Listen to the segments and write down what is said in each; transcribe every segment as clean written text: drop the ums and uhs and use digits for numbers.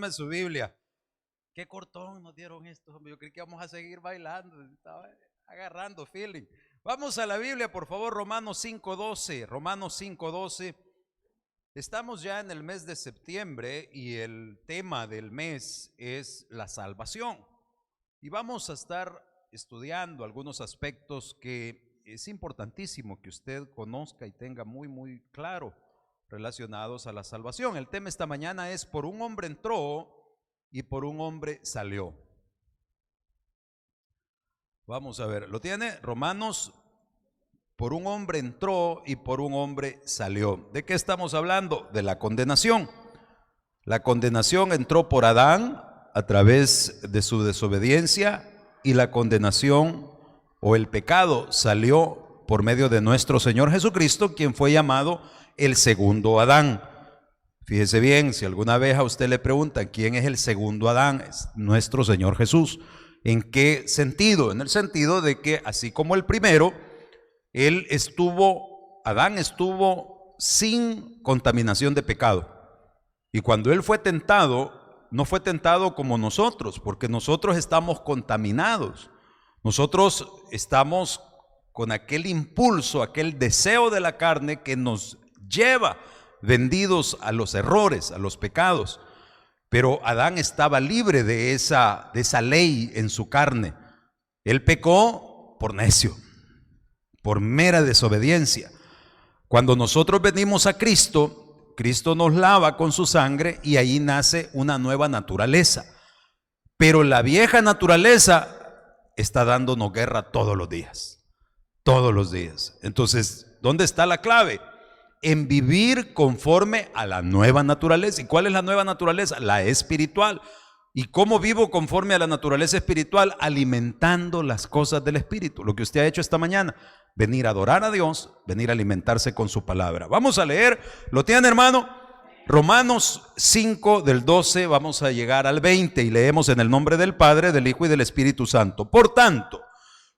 tome su Biblia. Qué cortón nos dieron estos, hombre. Yo creí que íbamos a seguir bailando. Estaba agarrando feeling. Vamos a la Biblia, por favor, Romanos 5:12. Romanos 5:12. Estamos ya en el mes de septiembre y el tema del mes es la salvación. Y vamos a estar estudiando algunos aspectos que es importantísimo que usted conozca y tenga muy claro relacionados a la salvación. El tema esta mañana es: por un hombre entró y por un hombre salió. Vamos a ver, ¿lo tiene? Romanos, por un hombre entró y por un hombre salió. ¿De qué estamos hablando? De la condenación. La condenación entró por Adán a través de su desobediencia, y la condenación o el pecado salió por medio de nuestro Señor Jesucristo, quien fue llamado el segundo Adán. Fíjese bien, si alguna vez a usted le preguntan quién es el segundo Adán, es nuestro Señor Jesús. ¿En qué sentido? En el sentido de que así como el primero, Adán estuvo sin contaminación de pecado. Y cuando él fue tentado, no fue tentado como nosotros, porque nosotros estamos contaminados. Nosotros estamos con aquel impulso, aquel deseo de la carne que nos lleva vendidos a los errores, a los pecados. Pero Adán estaba libre de esa ley en su carne. Él pecó por necio, por mera desobediencia. Cuando nosotros venimos a Cristo, Cristo nos lava con su sangre y ahí nace una nueva naturaleza. Pero la vieja naturaleza está dándonos guerra todos los días. Todos los días. Entonces, ¿dónde está la clave? En vivir conforme a la nueva naturaleza. ¿Y cuál es la nueva naturaleza? La espiritual. ¿Y cómo vivo conforme a la naturaleza espiritual? Alimentando las cosas del Espíritu. Lo que usted ha hecho esta mañana, venir a adorar a Dios, venir a alimentarse con su palabra. Vamos a leer, ¿lo tienen, hermano? Romanos 5 del 12, vamos a llegar al 20 y leemos: en el nombre del Padre, del Hijo y del Espíritu Santo. Por tanto,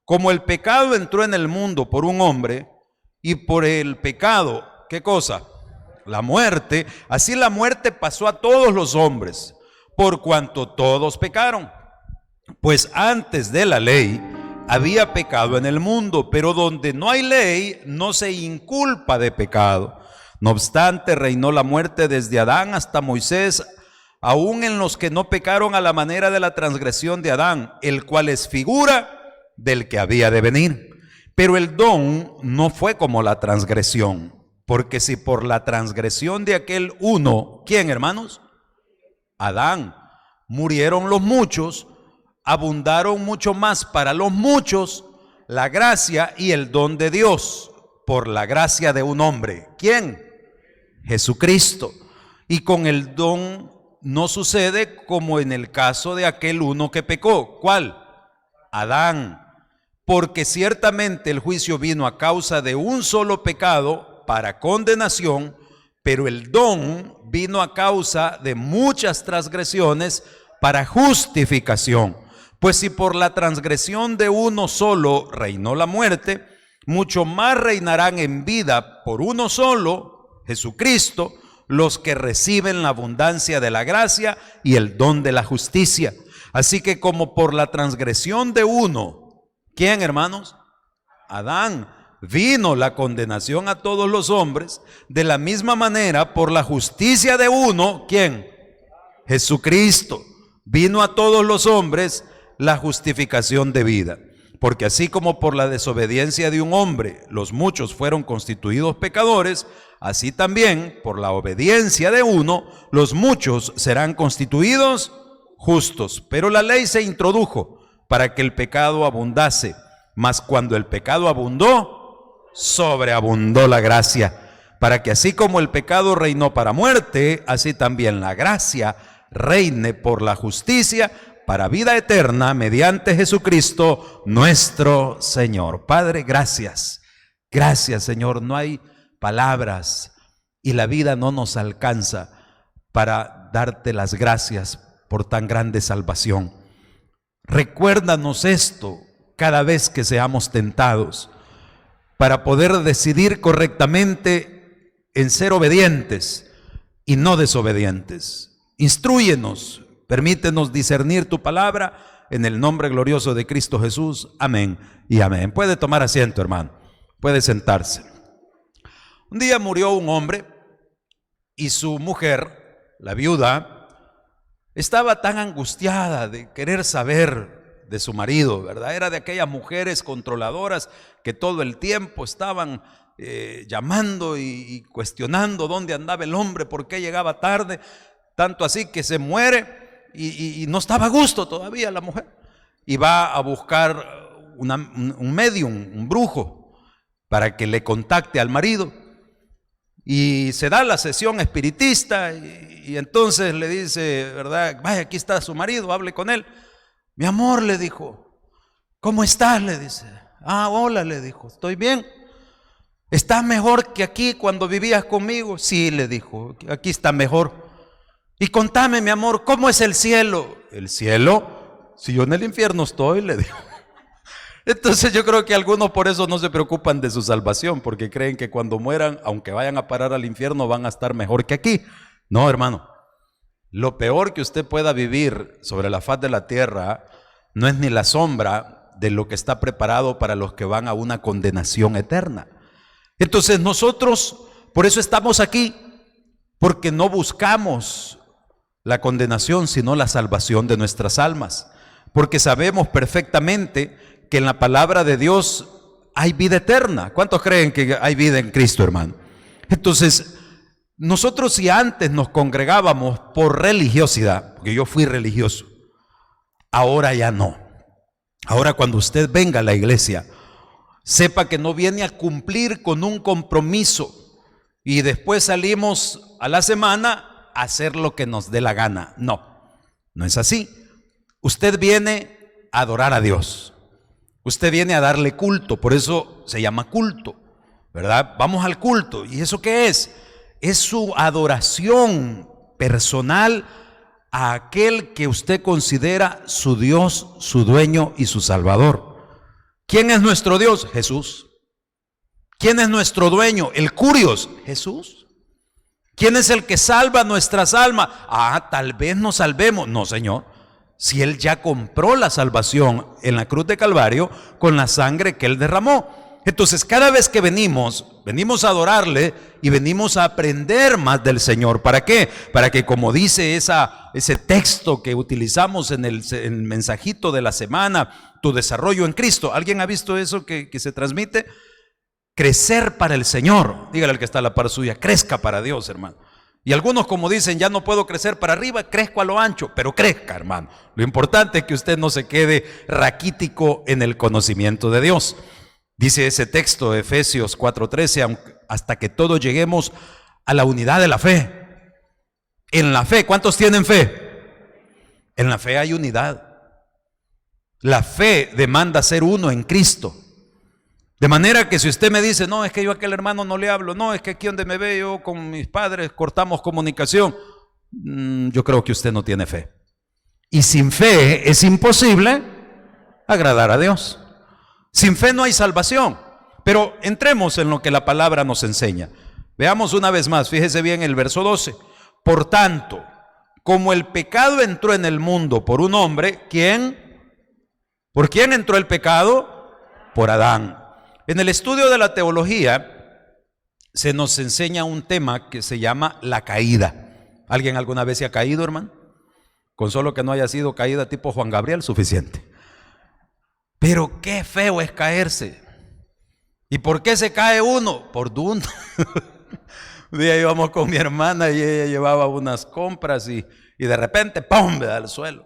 como el pecado entró en el mundo por un hombre, y por el pecado, ¿qué cosa? La muerte. Así la muerte pasó a todos los hombres, por cuanto todos pecaron. Pues antes de la ley había pecado en el mundo, pero donde no hay ley no se inculpa de pecado. No obstante, reinó la muerte desde Adán hasta Moisés, aun en los que no pecaron a la manera de la transgresión de Adán, el cual es figura del que había de venir. Pero el don no fue como la transgresión. Porque si por la transgresión de aquel uno, ¿quién, hermanos? Adán, murieron los muchos, abundaron mucho más para los muchos la gracia y el don de Dios por la gracia de un hombre. ¿Quién? Jesucristo. Y con el don no sucede como en el caso de aquel uno que pecó. ¿Cuál? Adán. Porque ciertamente el juicio vino a causa de un solo pecado para condenación, pero el don vino a causa de muchas transgresiones para justificación. Pues si por la transgresión de uno solo reinó la muerte, mucho más reinarán en vida por uno solo, Jesucristo, los que reciben la abundancia de la gracia y el don de la justicia. Así que como por la transgresión de uno, ¿quién, hermanos? Adán, vino la condenación a todos los hombres, de la misma manera por la justicia de uno, ¿quién? Jesucristo, vino a todos los hombres la justificación de vida. Porque así como por la desobediencia de un hombre los muchos fueron constituidos pecadores, así también por la obediencia de uno los muchos serán constituidos justos. Pero la ley se introdujo para que el pecado abundase, mas cuando el pecado abundó, sobreabundó la gracia, para que así como el pecado reinó para muerte, así también la gracia reine por la justicia para vida eterna mediante Jesucristo nuestro Señor. Padre, gracias. Gracias, Señor. No hay palabras y la vida no nos alcanza para darte las gracias por tan grande salvación. Recuérdanos esto cada vez que seamos tentados, para poder decidir correctamente en ser obedientes y no desobedientes. Instrúyenos, permítenos discernir tu palabra en el nombre glorioso de Cristo Jesús. Amén y amén. Puede tomar asiento, hermano. Puede sentarse. Un día murió un hombre y su mujer, la viuda, estaba tan angustiada de querer saber de su marido, ¿verdad? Era de aquellas mujeres controladoras que todo el tiempo estaban llamando y cuestionando dónde andaba el hombre, por qué llegaba tarde, tanto así que se muere y no estaba a gusto todavía la mujer. Y va a buscar un medium, un brujo, para que le contacte al marido. Y se da la sesión espiritista y entonces le dice, ¿verdad? Vaya, aquí está su marido, hable con él. Mi amor, le dijo, ¿cómo estás? Le dice. Ah, hola, le dijo, estoy bien. ¿Estás mejor que aquí cuando vivías conmigo? Sí, le dijo, aquí está mejor. Y contame, mi amor, ¿cómo es el cielo? ¿El cielo? Si yo en el infierno estoy, le dijo. Entonces yo creo que algunos por eso no se preocupan de su salvación, porque creen que cuando mueran, aunque vayan a parar al infierno, van a estar mejor que aquí. No, hermano. Lo peor que usted pueda vivir sobre la faz de la tierra no es ni la sombra de lo que está preparado para los que van a una condenación eterna. Entonces nosotros, por eso estamos aquí, porque no buscamos la condenación, sino la salvación de nuestras almas. Porque sabemos perfectamente que en la palabra de Dios hay vida eterna. ¿Cuántos creen que hay vida en Cristo, hermano? Entonces, nosotros si antes nos congregábamos por religiosidad, porque yo fui religioso, ahora ya no. Ahora cuando usted venga a la iglesia, sepa que no viene a cumplir con un compromiso y después salimos a la semana a hacer lo que nos dé la gana. No, no es así. Usted viene a adorar a Dios. Usted viene a darle culto, por eso se llama culto, ¿verdad? Vamos al culto. ¿Y eso qué es? Es su adoración personal a aquel que usted considera su Dios, su dueño y su Salvador. ¿Quién es nuestro Dios? Jesús. ¿Quién es nuestro dueño? El Curios. Jesús. ¿Quién es el que salva nuestras almas? Ah, tal vez nos salvemos. No, Señor. Si Él ya compró la salvación en la cruz de Calvario con la sangre que Él derramó. Entonces cada vez que venimos a adorarle y venimos a aprender más del Señor. ¿Para qué? Para que, como dice ese texto que utilizamos en el mensajito de la semana, tu desarrollo en Cristo. ¿Alguien ha visto eso que se transmite? Crecer para el Señor. Dígale al que está a la par suya, crezca para Dios, hermano. Y algunos, como dicen, ya no puedo crecer para arriba, crezco a lo ancho, pero crezca, hermano. Lo importante es que usted no se quede raquítico en el conocimiento de Dios. Dice ese texto de Efesios 4:13, hasta que todos lleguemos a la unidad de la fe. En la fe, ¿cuántos tienen fe? En la fe hay unidad. La fe demanda ser uno en Cristo. De manera que si usted me dice, no, es que yo a aquel hermano no le hablo, no, es que aquí donde me ve yo con mis padres cortamos comunicación, yo creo que usted no tiene fe. Y sin fe es imposible agradar a Dios. Sin fe no hay salvación. Pero entremos en lo que la palabra nos enseña. Veamos una vez más, fíjese bien el verso 12. Por tanto, como el pecado entró en el mundo por un hombre, ¿por quién entró el pecado? Por Adán. En el estudio de la teología se nos enseña un tema que se llama la caída. ¿Alguien alguna vez se ha caído, hermano? Con solo que no haya sido caída tipo Juan Gabriel, suficiente. Pero qué feo es caerse. ¿Y por qué se cae uno? Por dundo. Un día íbamos con mi hermana y ella llevaba unas compras y de repente, ¡pum!, me da al suelo.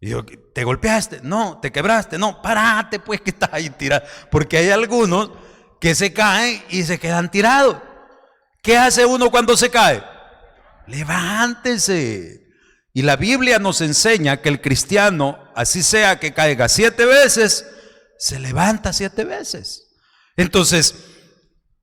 Y yo, ¿te golpeaste? No. ¿Te quebraste? No. Párate pues que estás ahí tirado. Porque hay algunos que se caen y se quedan tirados. ¿Qué hace uno cuando se cae? Levántese. Y la Biblia nos enseña que el cristiano, así sea que caiga 7 veces, se levanta 7 veces. Entonces,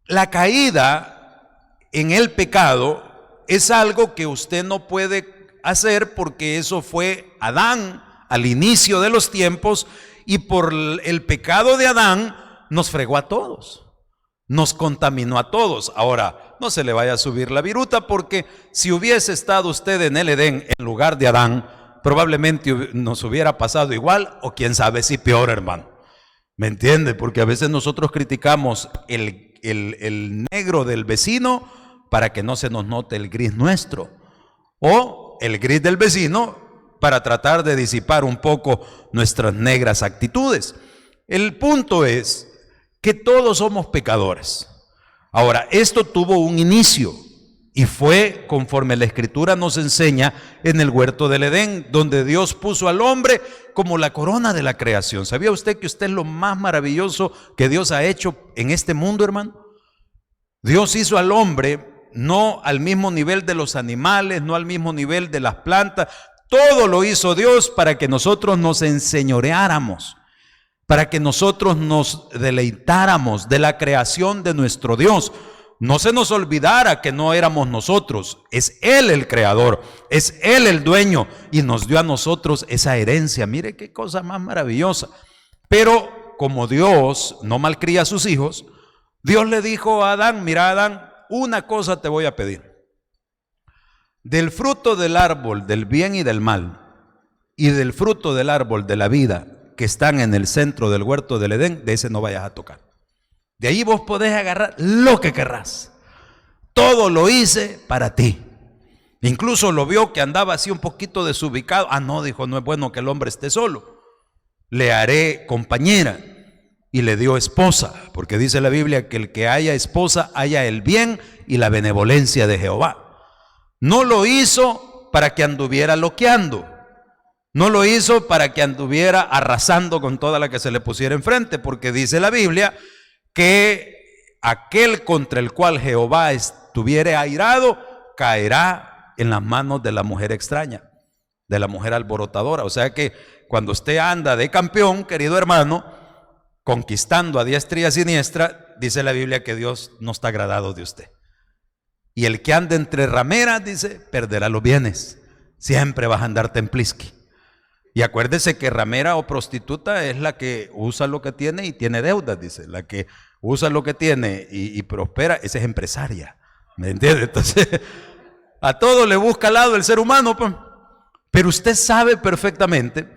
la caída en el pecado es algo que usted no puede hacer porque eso fue Adán al inicio de los tiempos y por el pecado de Adán nos fregó a todos, nos contaminó a todos. Ahora, no se le vaya a subir la viruta, porque si hubiese estado usted en el Edén en lugar de Adán, probablemente nos hubiera pasado igual, o quién sabe si peor, hermano. ¿Me entiende? Porque a veces nosotros criticamos el negro del vecino para que no se nos note el gris nuestro, o el gris del vecino para tratar de disipar un poco nuestras negras actitudes. El punto es que todos somos pecadores. Ahora, esto tuvo un inicio y fue conforme la Escritura nos enseña en el huerto del Edén, donde Dios puso al hombre como la corona de la creación. ¿Sabía usted que usted es lo más maravilloso que Dios ha hecho en este mundo, hermano? Dios hizo al hombre no al mismo nivel de los animales, no al mismo nivel de las plantas. Todo lo hizo Dios para que nosotros nos enseñoreáramos, para que nosotros nos deleitáramos de la creación de nuestro Dios. No se nos olvidara que no éramos nosotros, es Él el creador, es Él el dueño, y nos dio a nosotros esa herencia. Mire qué cosa más maravillosa. Pero como Dios no malcría a sus hijos, Dios le dijo a Adán: mira, Adán, una cosa te voy a pedir. Del fruto del árbol del bien y del mal, y del fruto del árbol de la vida que están en el centro del huerto del Edén, de ese no vayas a tocar. De ahí vos podés agarrar lo que querrás. Todo lo hice para ti. Incluso lo vio que andaba así un poquito desubicado. Ah, no, dijo, no es bueno que el hombre esté solo. Le haré compañera. Y le dio esposa, porque dice la Biblia que el que haya esposa haya el bien y la benevolencia de Jehová. No lo hizo para que anduviera loqueando. No lo hizo para que anduviera arrasando con toda la que se le pusiera enfrente, porque dice la Biblia que aquel contra el cual Jehová estuviere airado caerá en las manos de la mujer extraña, de la mujer alborotadora. O sea que cuando usted anda de campeón, querido hermano, conquistando a diestra y a siniestra, dice la Biblia que Dios no está agradado de usted. Y el que anda entre rameras, dice, perderá los bienes. Siempre vas a andar templisqui. Y acuérdese que ramera o prostituta es la que usa lo que tiene y tiene deudas, dice. La que usa lo que tiene y prospera, esa es empresaria. ¿Me entiende? Entonces, a todo le busca al lado el ser humano, pues. Pero usted sabe perfectamente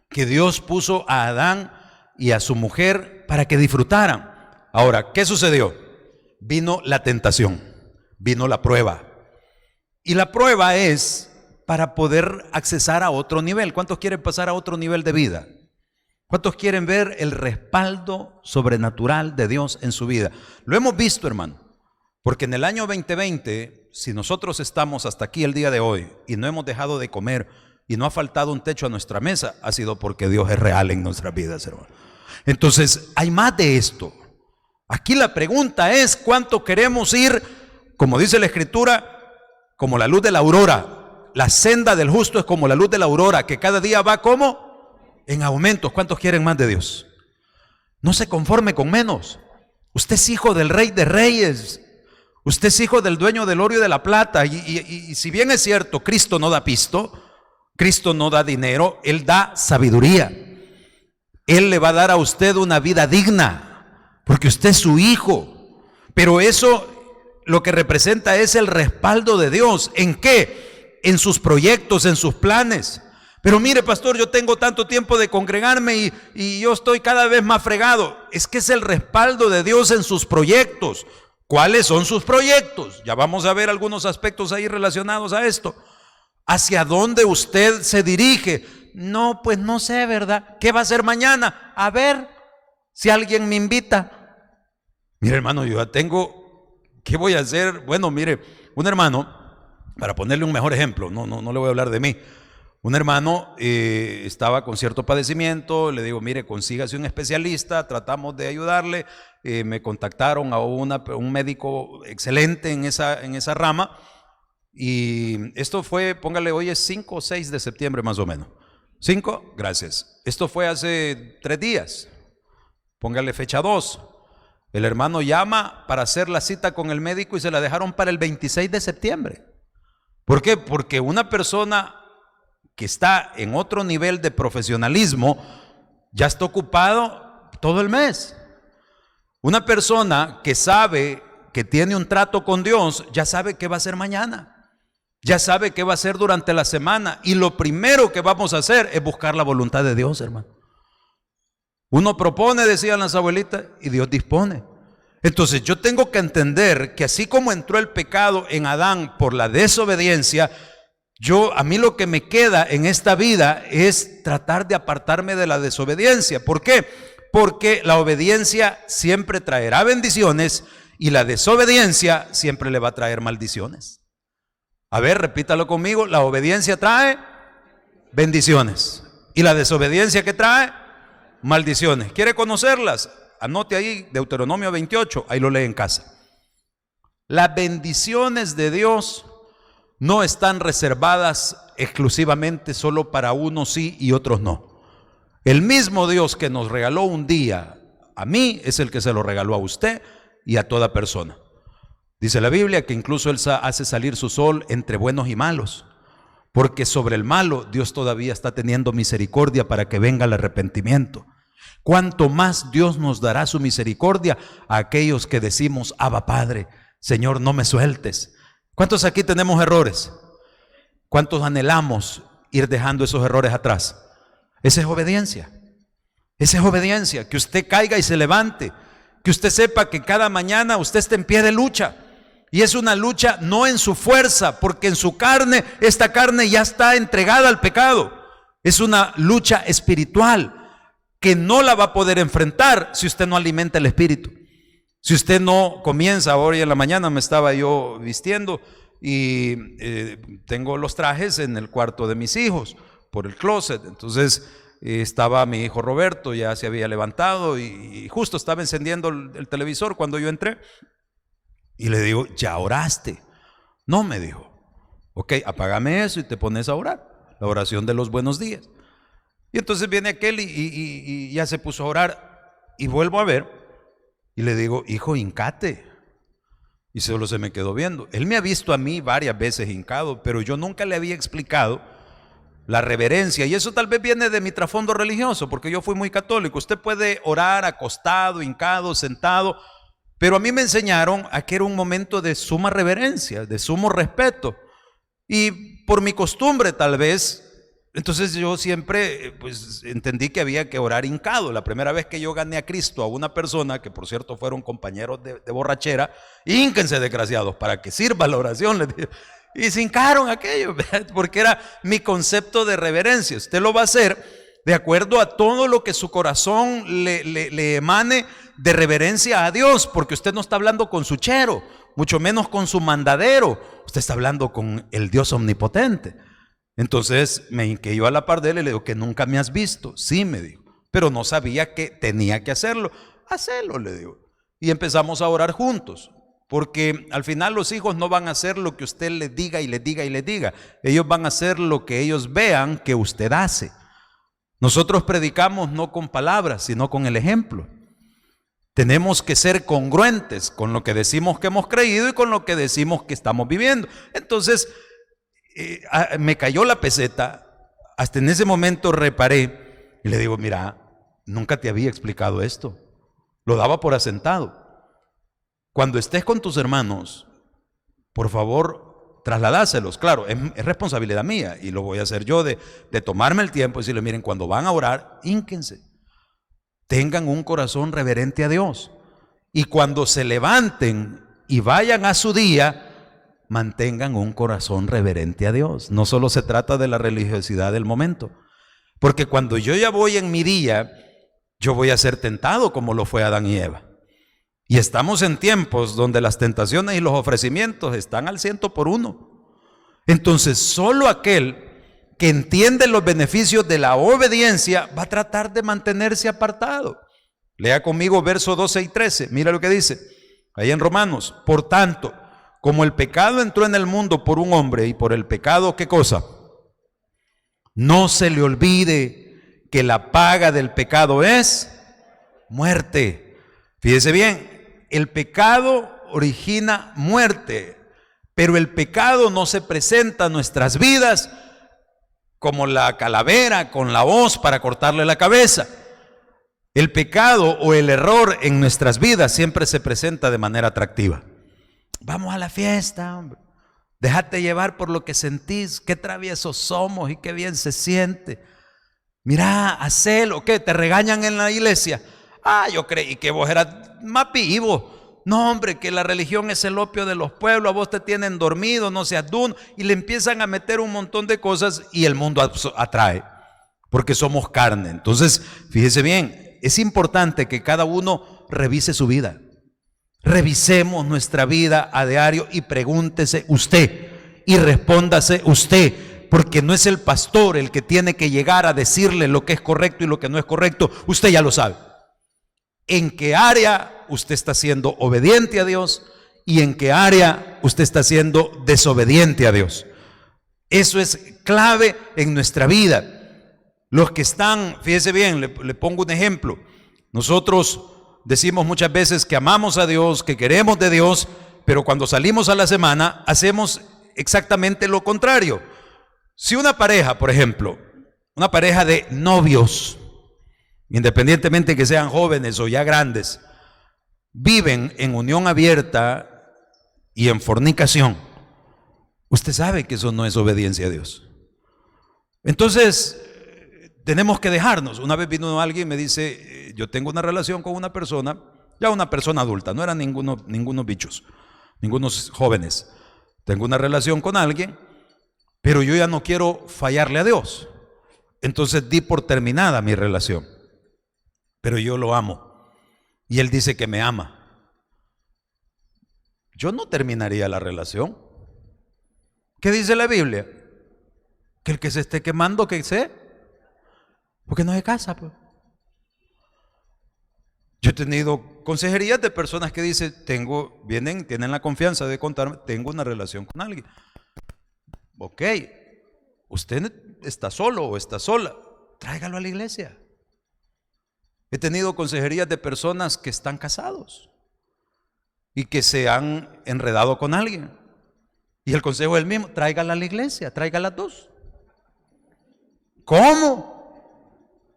que Dios puso a Adán y a su mujer para que disfrutaran. Ahora, ¿qué sucedió? Vino la tentación, vino la prueba. Y la prueba es para poder accesar a otro nivel. ¿Cuántos quieren pasar a otro nivel de vida? ¿Cuántos quieren ver el respaldo sobrenatural de Dios en su vida? Lo hemos visto, hermano, porque en el año 2020, si nosotros estamos hasta aquí el día de hoy y no hemos dejado de comer y no ha faltado un techo a nuestra mesa, ha sido porque Dios es real en nuestras vidas, hermano. Entonces, hay más de esto. Aquí la pregunta es: ¿cuánto queremos ir, como dice la Escritura, como la luz de la aurora? La senda del justo es como la luz de la aurora, que cada día va como en aumentos. ¿Cuántos quieren más de Dios? No se conforme con menos. Usted es hijo del Rey de Reyes. Usted es hijo del dueño del oro y de la plata. Y si bien es cierto, Cristo no da pisto, Cristo no da dinero, Él da sabiduría. Él le va a dar a usted una vida digna, porque usted es su hijo. Pero eso lo que representa es el respaldo de Dios. ¿En qué? En sus proyectos, en sus planes. Pero mire, pastor, yo tengo tanto tiempo de congregarme y yo estoy cada vez más fregado. Es que es el respaldo de Dios en sus proyectos. ¿Cuáles son sus proyectos? Ya vamos a ver algunos aspectos ahí relacionados a esto. ¿Hacia dónde usted se dirige? No, pues no sé, ¿verdad? ¿Qué va a hacer mañana? A ver si alguien me invita. Mire, hermano, yo ya tengo, ¿qué voy a hacer? Bueno, mire, un hermano, para ponerle un mejor ejemplo, no le voy a hablar de mí. Un hermano estaba con cierto padecimiento, le digo, mire, consígase un especialista, tratamos de ayudarle. Me contactaron a un médico excelente en esa rama. Y esto fue, póngale, hoy es 5 o 6 de septiembre más o menos. 5, gracias. Esto fue hace 3 días. Póngale fecha 2. El hermano llama para hacer la cita con el médico y se la dejaron para el 26 de septiembre. ¿Por qué? Porque una persona que está en otro nivel de profesionalismo ya está ocupado todo el mes. Una persona que sabe que tiene un trato con Dios, ya sabe qué va a hacer mañana, ya sabe qué va a hacer durante la semana, y lo primero que vamos a hacer es buscar la voluntad de Dios, hermano. Uno propone, decían las abuelitas, y Dios dispone. Entonces yo tengo que entender que así como entró el pecado en Adán por la desobediencia, a mí lo que me queda en esta vida es tratar de apartarme de la desobediencia. ¿Por qué? Porque la obediencia siempre traerá bendiciones y la desobediencia siempre le va a traer maldiciones. A ver, repítalo conmigo: la obediencia trae bendiciones y la desobediencia, ¿qué trae? Maldiciones. ¿Quiere conocerlas? Anote ahí Deuteronomio 28, ahí lo lee en casa. Las bendiciones de Dios no están reservadas exclusivamente solo para unos sí y otros no. El mismo Dios que nos regaló un día a mí es el que se lo regaló a usted y a toda persona. Dice la Biblia que incluso Él hace salir su sol entre buenos y malos, porque sobre el malo Dios todavía está teniendo misericordia para que venga el arrepentimiento. Cuanto más Dios nos dará su misericordia a aquellos que decimos: Abba Padre, Señor, no me sueltes. ¿Cuántos aquí tenemos errores? ¿Cuántos anhelamos ir dejando esos errores atrás? Esa es obediencia. Esa es obediencia, que usted caiga y se levante, que usted sepa que cada mañana usted está en pie de lucha. Y es una lucha no en su fuerza, porque en su carne, esta carne ya está entregada al pecado. Es una lucha espiritual que no la va a poder enfrentar si usted no alimenta el espíritu. Si usted no comienza, hoy en la mañana me estaba yo vistiendo y tengo los trajes en el cuarto de mis hijos por el closet. Entonces estaba mi hijo Roberto, ya se había levantado y justo estaba encendiendo el televisor cuando yo entré y le digo: ¿ya oraste? No, me dijo. Ok, apágame eso y te pones a orar, la oración de los buenos días. Y entonces viene aquel y ya se puso a orar y vuelvo a ver. Y le digo: hijo, hincate. Y solo se me quedó viendo. Él me ha visto a mí varias veces hincado, pero yo nunca le había explicado la reverencia. Y eso tal vez viene de mi trasfondo religioso, porque yo fui muy católico. Usted puede orar acostado, hincado, sentado, pero a mí me enseñaron a que era un momento de suma reverencia, de sumo respeto. Y por mi costumbre tal vez, entonces yo siempre pues entendí que había que orar hincado. La primera vez que yo gané a Cristo a una persona, que por cierto fueron compañeros de borrachera: hínquense, desgraciados, para que sirva la oración, les dije. Y se hincaron aquello, porque era mi concepto de reverencia. Usted lo va a hacer de acuerdo a todo lo que su corazón le emane de reverencia a Dios, porque usted no está hablando con su chero, mucho menos con su mandadero. Usted está hablando con el Dios omnipotente. Entonces me hinqué yo a la par de él y le digo: que nunca me has visto. Sí, me dijo, pero no sabía que tenía que hacerlo. Hacelo, le digo. Y empezamos a orar juntos, porque al final los hijos no van a hacer lo que usted les diga y les diga y les diga. Ellos van a hacer lo que ellos vean que usted hace. Nosotros predicamos no con palabras, sino con el ejemplo. Tenemos que ser congruentes con lo que decimos que hemos creído y con lo que decimos que estamos viviendo. Entonces me cayó la peseta. Hasta en ese momento reparé y le digo: mira, nunca te había explicado esto. Lo daba por asentado. Cuando estés con tus hermanos, por favor, trasladáselos. Claro, es responsabilidad mía y lo voy a hacer yo de tomarme el tiempo y decirle: miren, cuando van a orar, hínquense, tengan un corazón reverente a Dios, y cuando se levanten y vayan a su día, mantengan un corazón reverente a Dios. No solo se trata de la religiosidad del momento, porque cuando yo ya voy en mi día, yo voy a ser tentado como lo fue Adán y Eva. Y estamos en tiempos donde las tentaciones y los ofrecimientos están al 100%. Entonces solo aquel que entiende los beneficios de la obediencia va a tratar de mantenerse apartado. Lea conmigo versos 12 y 13. Mira lo que dice ahí en Romanos: por tanto, como el pecado entró en el mundo por un hombre, y por el pecado, ¿qué cosa? No se le olvide que la paga del pecado es muerte. Fíjese bien, el pecado origina muerte, pero el pecado no se presenta a nuestras vidas como la calavera con la hoz para cortarle la cabeza. El pecado o el error en nuestras vidas siempre se presenta de manera atractiva. Vamos a la fiesta, hombre. Déjate llevar por lo que sentís. Qué traviesos somos y qué bien se siente. Mira, hacelo. ¿Qué? ¿Te regañan en la iglesia? Yo creí que vos eras más vivo. No, hombre, que la religión es el opio de los pueblos. A vos te tienen dormido, no seas duro. Y le empiezan a meter un montón de cosas y el mundo atrae. Porque somos carne. Entonces, fíjese bien, es importante que cada uno revise su vida. Revisemos nuestra vida a diario y pregúntese usted y respóndase usted, porque no es el pastor el que tiene que llegar a decirle lo que es correcto y lo que no es correcto. Usted ya lo sabe. ¿En qué área usted está siendo obediente a Dios y en qué área usted está siendo desobediente a Dios? Eso es clave en nuestra vida. Los que están, fíjese bien, le pongo un ejemplo. Nosotros decimos muchas veces que amamos a Dios, que queremos de Dios, pero cuando salimos a la semana hacemos exactamente lo contrario. Si una pareja, por ejemplo, una pareja de novios, independientemente que sean jóvenes o ya grandes, viven en unión abierta y en fornicación, usted sabe que eso no es obediencia a Dios. Entonces, tenemos que dejarnos. Una vez vino alguien y me dice, yo tengo una relación con una persona, ya una persona adulta, no eran ningunos bichos, ningunos jóvenes. Tengo una relación con alguien, pero yo ya no quiero fallarle a Dios. Entonces di por terminada mi relación, pero yo lo amo. Y él dice que me ama. Yo no terminaría la relación. ¿Qué dice la Biblia? Que el que se esté quemando, que se... Porque no se casa, pues. Yo he tenido consejerías de personas que dicen, tienen la confianza de contarme, tengo una relación con alguien. Ok, usted está solo o está sola, tráigalo a la iglesia. He tenido consejerías de personas que están casados y que se han enredado con alguien. Y el consejo es el mismo, tráigala a la iglesia, tráigala a las dos. ¿Cómo?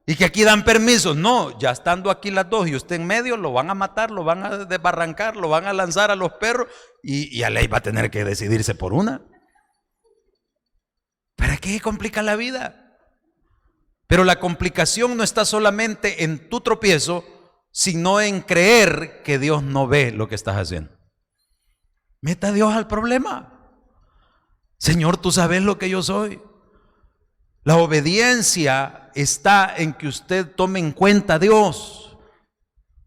Y que aquí dan permisos. No, ya estando aquí las dos y usted en medio, lo van a matar, lo van a desbarrancar, lo van a lanzar a los perros y a ley va a tener que decidirse por una. ¿Para qué complica la vida? Pero la complicación no está solamente en tu tropiezo, sino en creer que Dios no ve lo que estás haciendo. Meta a Dios al problema. Señor, tú sabes lo que yo soy. La obediencia está en que usted tome en cuenta a Dios.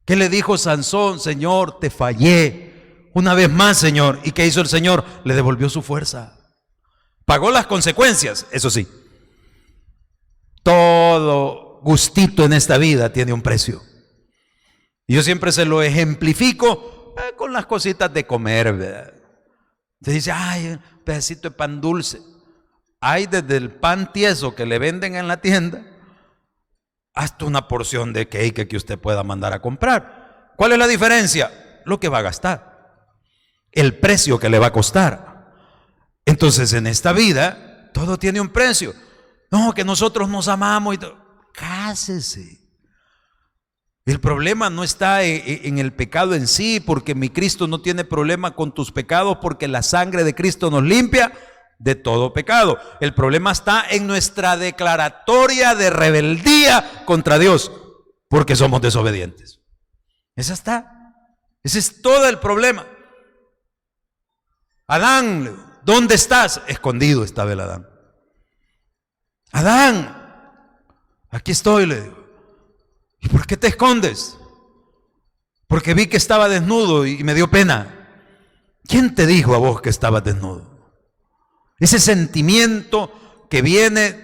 ¿Qué le dijo Sansón? Señor, te fallé una vez más, Señor. ¿Y qué hizo el Señor? Le devolvió su fuerza. Pagó las consecuencias, eso sí. Todo gustito en esta vida tiene un precio. Y yo siempre se lo ejemplifico con las cositas de comer, ¿verdad? Se dice, un pedacito de pan dulce. Hay desde el pan tieso que le venden en la tienda hasta una porción de cake que usted pueda mandar a comprar. ¿Cuál es la diferencia? Lo que va a gastar, el precio que le va a costar. Entonces en esta vida todo tiene un precio. No, que nosotros nos amamos y todo. Cásese. El problema no está en el pecado en sí, porque mi Cristo no tiene problema con tus pecados, porque la sangre de Cristo nos limpia de todo pecado. El problema está en nuestra declaratoria de rebeldía contra Dios, porque somos desobedientes. Esa está. Ese es todo el problema. Adán, ¿dónde estás? Escondido estaba el Adán. Adán, aquí estoy, le digo. ¿Y por qué te escondes? Porque vi que estaba desnudo y me dio pena. ¿Quién te dijo a vos que estabas desnudo? Ese sentimiento que viene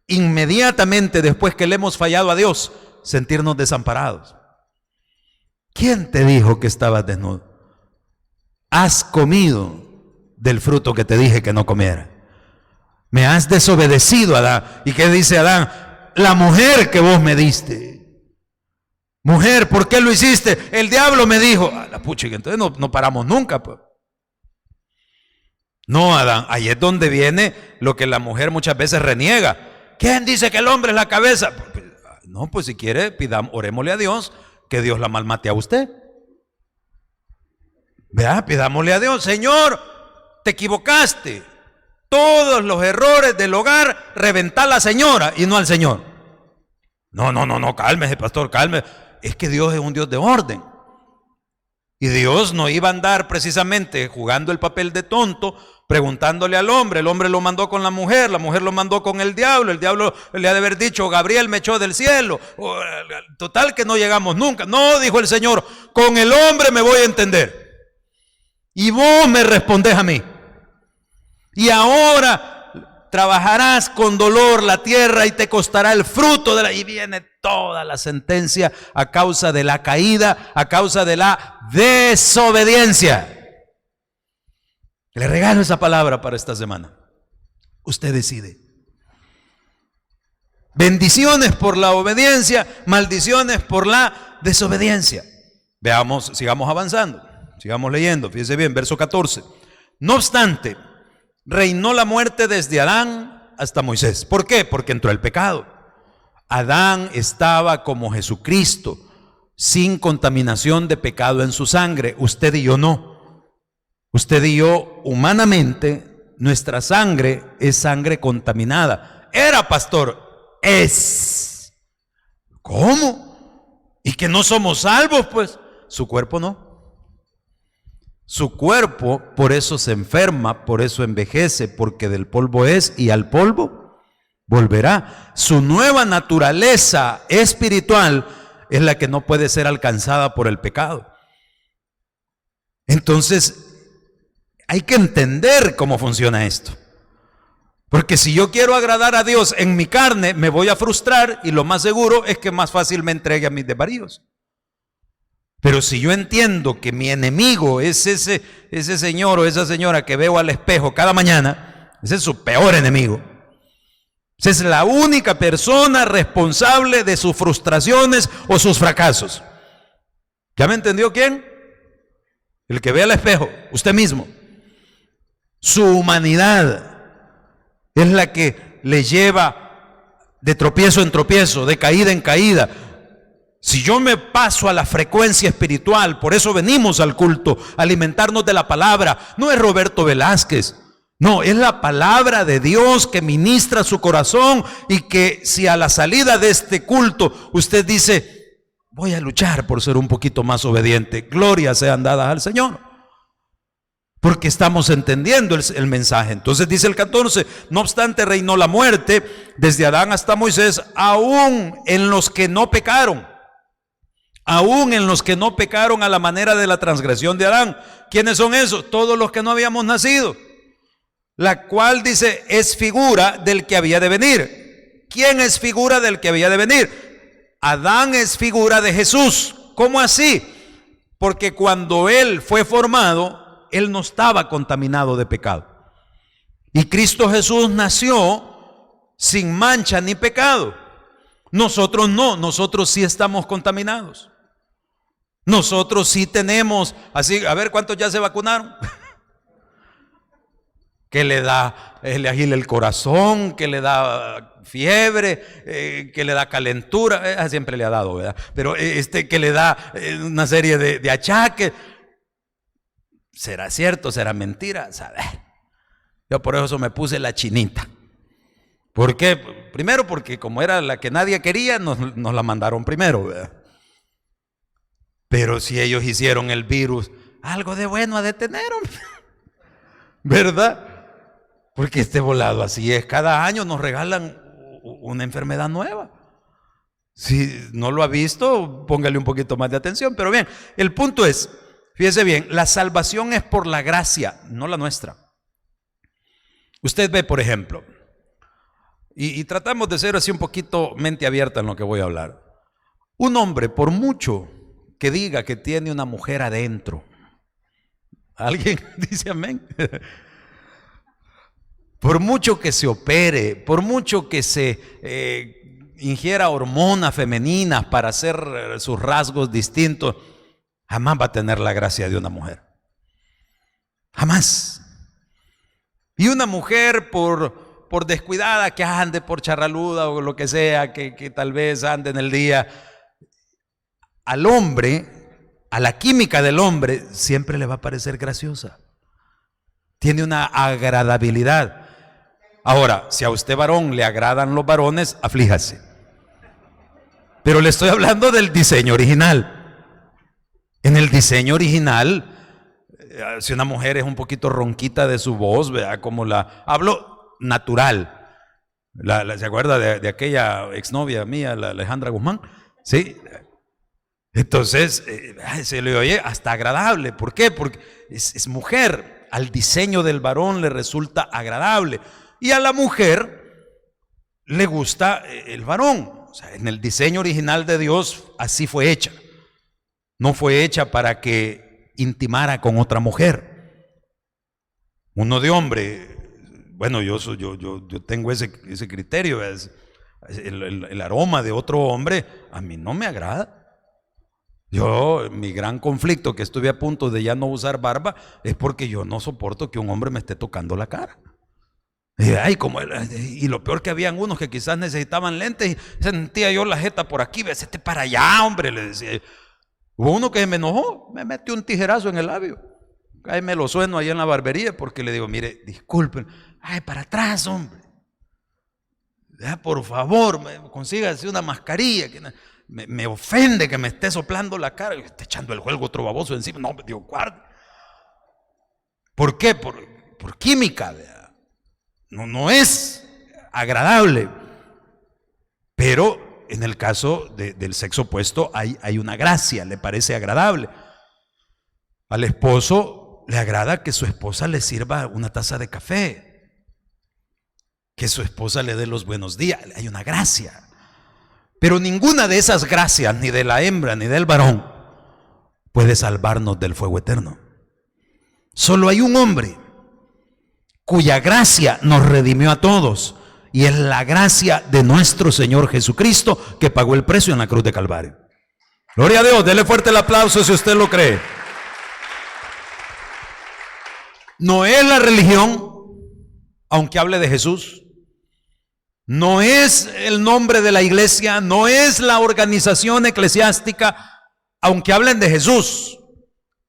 inmediatamente después que le hemos fallado a Dios, sentirnos desamparados. ¿Quién te dijo que estabas desnudo? Has comido del fruto que te dije que no comiera. Me has desobedecido, Adán. ¿Y qué dice Adán? La mujer que vos me diste. Mujer, ¿por qué lo hiciste? El diablo me dijo. La puchica, entonces no paramos nunca, pues. No, Adán, ahí es donde viene lo que la mujer muchas veces reniega. ¿Quién dice que el hombre es la cabeza? No, pues si quiere, orémosle a Dios que Dios la malmate a usted. Vea, pidámosle a Dios, Señor, te equivocaste. Todos los errores del hogar, reventá a la señora y no al Señor. No, cálmese, pastor, cálmese. Es que Dios es un Dios de orden. Y Dios no iba a andar precisamente jugando el papel de tonto, preguntándole al hombre. El hombre lo mandó con la mujer lo mandó con el diablo le ha de haber dicho, Gabriel me echó del cielo. Total que no llegamos nunca. No, dijo el Señor, con el hombre me voy a entender. Y vos me respondés a mí. Y ahora trabajarás con dolor la tierra y te costará el fruto de la... Y viene toda la sentencia a causa de la caída, a causa de la desobediencia. Le regalo esa palabra para esta semana. Usted decide. Bendiciones por la obediencia, maldiciones por la desobediencia. Veamos, sigamos avanzando, sigamos leyendo. Fíjese bien, verso 14. No obstante, reinó la muerte desde Adán hasta Moisés. ¿Por qué? Porque entró el pecado. Adán estaba como Jesucristo, sin contaminación de pecado en su sangre. Usted y yo no. Usted y yo, humanamente, nuestra sangre es sangre contaminada. Era, pastor, es. ¿Cómo? ¿Y que no somos salvos? Pues su cuerpo no. Su cuerpo por eso se enferma, por eso envejece, porque del polvo es y al polvo volverá. Su nueva naturaleza espiritual es la que no puede ser alcanzada por el pecado. Entonces, hay que entender cómo funciona esto. Porque si yo quiero agradar a Dios en mi carne, me voy a frustrar y lo más seguro es que más fácil me entregue a mis desvaríos. Pero si yo entiendo que mi enemigo es ese señor o esa señora que veo al espejo cada mañana, ese es su peor enemigo. Esa es la única persona responsable de sus frustraciones o sus fracasos. ¿Ya me entendió quién? El que ve al espejo, usted mismo. Su humanidad es la que le lleva de tropiezo en tropiezo, de caída en caída. Si yo me paso a la frecuencia espiritual, por eso venimos al culto, a alimentarnos de la palabra. No es Roberto Velázquez, no, es la palabra de Dios que ministra su corazón y que si a la salida de este culto usted dice, voy a luchar por ser un poquito más obediente, gloria sean dadas al Señor. Porque estamos entendiendo el mensaje. Entonces dice el 14, no obstante reinó la muerte desde Adán hasta Moisés, aún en los que no pecaron. Aún en los que no pecaron a la manera de la transgresión de Adán. ¿Quiénes son esos? Todos los que no habíamos nacido. La cual dice, es figura del que había de venir. ¿Quién es figura del que había de venir? Adán es figura de Jesús. ¿Cómo así? Porque cuando él fue formado, él no estaba contaminado de pecado. Y Cristo Jesús nació sin mancha ni pecado. Nosotros no, nosotros sí estamos contaminados. Nosotros sí tenemos, así, a ver cuántos ya se vacunaron. Que le da, le agila el corazón, que le da fiebre, que le da calentura, siempre le ha dado, ¿verdad? Pero que le da una serie de achaques. ¿Será cierto? ¿Será mentira? ¿Sabe? Yo por eso me puse la chinita. ¿Por qué? Primero porque como era la que nadie quería, nos la mandaron primero, ¿verdad? Pero si ellos hicieron el virus, algo de bueno a detener, ¿verdad? Porque este volado así es, cada año nos regalan una enfermedad nueva. Si no lo ha visto, póngale un poquito más de atención. Pero bien, el punto es, fíjese bien, la salvación es por la gracia, no la nuestra. Usted ve, por ejemplo, y tratamos de ser así un poquito mente abierta en lo que voy a hablar. Un hombre, por mucho que diga que tiene una mujer adentro, ¿alguien dice amén? Por mucho que se opere, por mucho que se ingiera hormonas femeninas para hacer sus rasgos distintos, jamás va a tener la gracia de una mujer. Jamás. Y una mujer por descuidada que ande, por charraluda o lo que sea, que tal vez ande en el día, al hombre a la química del hombre siempre le va a parecer graciosa. Tiene una agradabilidad. Ahora, si a usted varón le agradan los varones, aflíjase. Pero le estoy hablando del diseño original. En el diseño original, si una mujer es un poquito ronquita de su voz, ¿verdad? Como hablo natural. ¿Se acuerda de aquella exnovia mía, la Alejandra Guzmán? Sí. Entonces, se le oye hasta agradable. ¿Por qué? Porque es mujer. Al diseño del varón le resulta agradable. Y a la mujer le gusta el varón. O sea, en el diseño original de Dios así fue hecha. No fue hecha para que intimara con otra mujer. Uno de hombre, bueno, yo tengo ese criterio. El aroma de otro hombre a mí no me agrada. Mi gran conflicto, que estuve a punto de ya no usar barba, es porque yo no soporto que un hombre me esté tocando la cara. Y lo peor, que habían unos que quizás necesitaban lentes y sentía yo la jeta por aquí. Vete para allá, hombre, le decía. Hubo uno que me enojó, me metió un tijerazo en el labio. Ahí me lo sueno ahí en la barbería, porque le digo, mire, disculpen, para atrás, hombre. Por favor, consígase una mascarilla. Me ofende que me esté soplando la cara. Esté echando el juego otro baboso encima. No, digo, guarde. ¿Por qué? Por química, ¿verdad? No es agradable. Pero en el caso del sexo opuesto hay una gracia, le parece agradable. Al esposo le agrada que su esposa le sirva una taza de café, que su esposa le dé los buenos días. Hay una gracia. Pero ninguna de esas gracias, ni de la hembra ni del varón, puede salvarnos del fuego eterno. Solo hay un hombre cuya gracia nos redimió a todos, y es la gracia de nuestro Señor Jesucristo, que pagó el precio en la cruz de Calvario. Gloria a Dios, dele fuerte el aplauso si usted lo cree. No es la religión, aunque hable de Jesús. No es el nombre de la iglesia, no es la organización eclesiástica, aunque hablen de Jesús.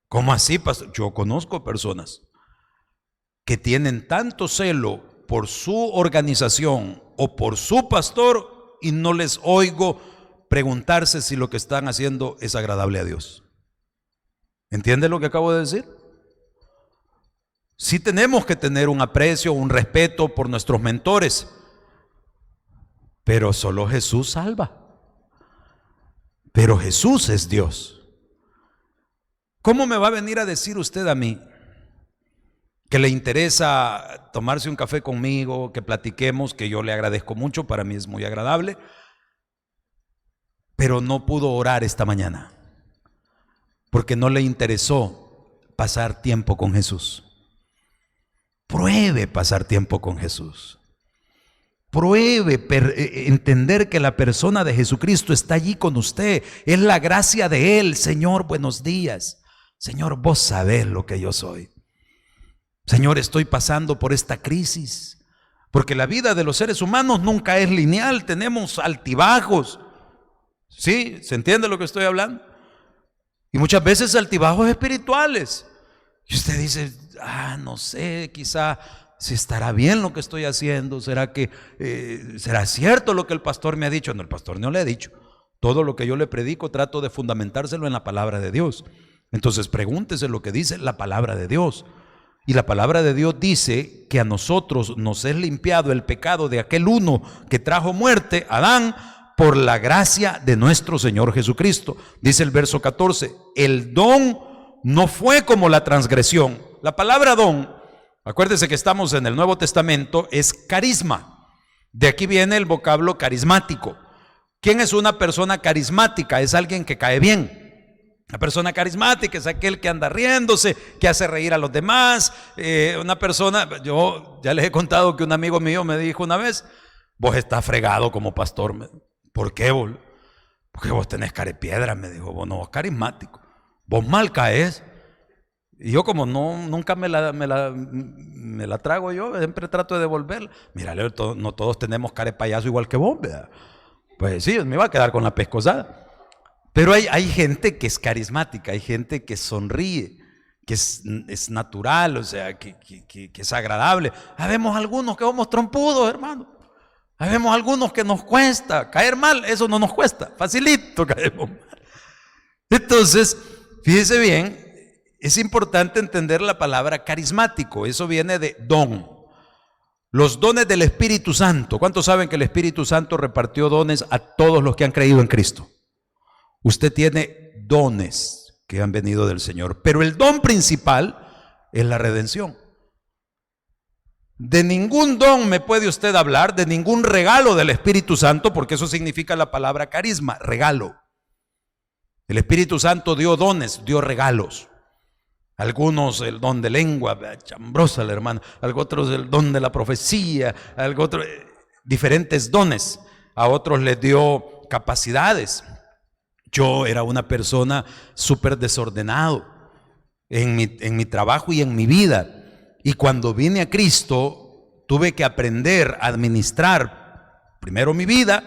¿Cómo así, pastor? Yo conozco personas que tienen tanto celo por su organización o por su pastor y no les oigo preguntarse si lo que están haciendo es agradable a Dios. ¿Entiende lo que acabo de decir? Sí tenemos que tener un aprecio, un respeto por nuestros mentores, pero solo Jesús salva. Pero Jesús es Dios. ¿Cómo me va a venir a decir usted a mí que le interesa tomarse un café conmigo, que platiquemos, que yo le agradezco mucho, para mí es muy agradable, pero no pudo orar esta mañana porque no le interesó pasar tiempo con Jesús? Pruebe pasar tiempo con Jesús. Pruebe entender que la persona de Jesucristo está allí con usted. Es la gracia de Él. Señor, buenos días. Señor, vos sabés lo que yo soy. Señor, estoy pasando por esta crisis. Porque la vida de los seres humanos nunca es lineal. Tenemos altibajos. ¿Sí? ¿Se entiende lo que estoy hablando? Y muchas veces altibajos espirituales. Y usted dice, no sé, quizá si estará bien lo que estoy haciendo. ¿Será que será cierto lo que el pastor me ha dicho? No, el pastor no le ha dicho. Todo lo que yo le predico trato de fundamentárselo en la palabra de Dios. Entonces pregúntese lo que dice la palabra de Dios. Y la palabra de Dios dice que a nosotros nos es limpiado el pecado de aquel uno que trajo muerte, Adán, por la gracia de nuestro Señor Jesucristo. Dice el verso 14, el don no fue como la transgresión. La palabra don, acuérdese que estamos en el Nuevo Testamento, es carisma. De aquí viene el vocablo carismático. ¿Quién es una persona carismática? Es alguien que cae bien. La persona carismática es aquel que anda riéndose, que hace reír a los demás. Una persona, yo ya les he contado que un amigo mío me dijo una vez, vos estás fregado como pastor. ¿Por qué vos? Porque vos tenés carepiedra, me dijo. Vos no sos carismático, vos mal caes. Y yo, como nunca me la trago yo, siempre trato de devolverla. Mira, no todos tenemos carepayaso igual que vos, ¿verdad? Pues sí, me iba a quedar con la pescosada. Pero hay gente que es carismática, hay gente que sonríe, que es natural, o sea, que es agradable. Habemos algunos que somos trompudos, hermano. Habemos algunos que nos cuesta caer mal, eso no nos cuesta, facilito caemos mal. Entonces, fíjese bien, es importante entender la palabra carismático, eso viene de don. Los dones del Espíritu Santo. ¿Cuántos saben que el Espíritu Santo repartió dones a todos los que han creído en Cristo? Usted tiene dones que han venido del Señor, pero el don principal es la redención. De ningún don me puede usted hablar, de ningún regalo del Espíritu Santo, porque eso significa la palabra carisma, regalo. El Espíritu Santo dio dones, dio regalos. Algunos el don de lengua, chambrosa la hermana, otros el don de la profecía, otros diferentes dones. A otros les dio capacidades. Yo era una persona súper desordenado en mi trabajo y en mi vida. Y cuando vine a Cristo, tuve que aprender a administrar primero mi vida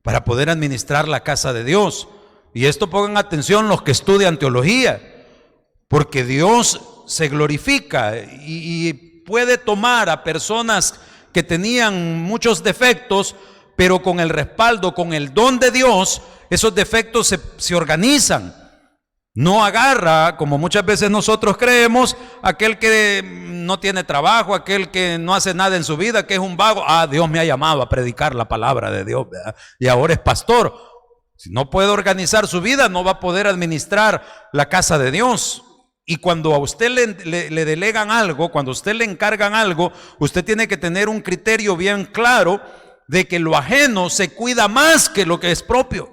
para poder administrar la casa de Dios. Y esto pongan atención los que estudian teología, porque Dios se glorifica y puede tomar a personas que tenían muchos defectos, pero con el respaldo, con el don de Dios, esos defectos se organizan. No agarra, como muchas veces nosotros creemos, aquel que no tiene trabajo, aquel que no hace nada en su vida, que es un vago. Dios me ha llamado a predicar la palabra de Dios, ¿verdad? Y ahora es pastor. Si no puede organizar su vida, no va a poder administrar la casa de Dios. Y cuando a usted le delegan algo, cuando a usted le encargan algo, usted tiene que tener un criterio bien claro de que lo ajeno se cuida más que lo que es propio.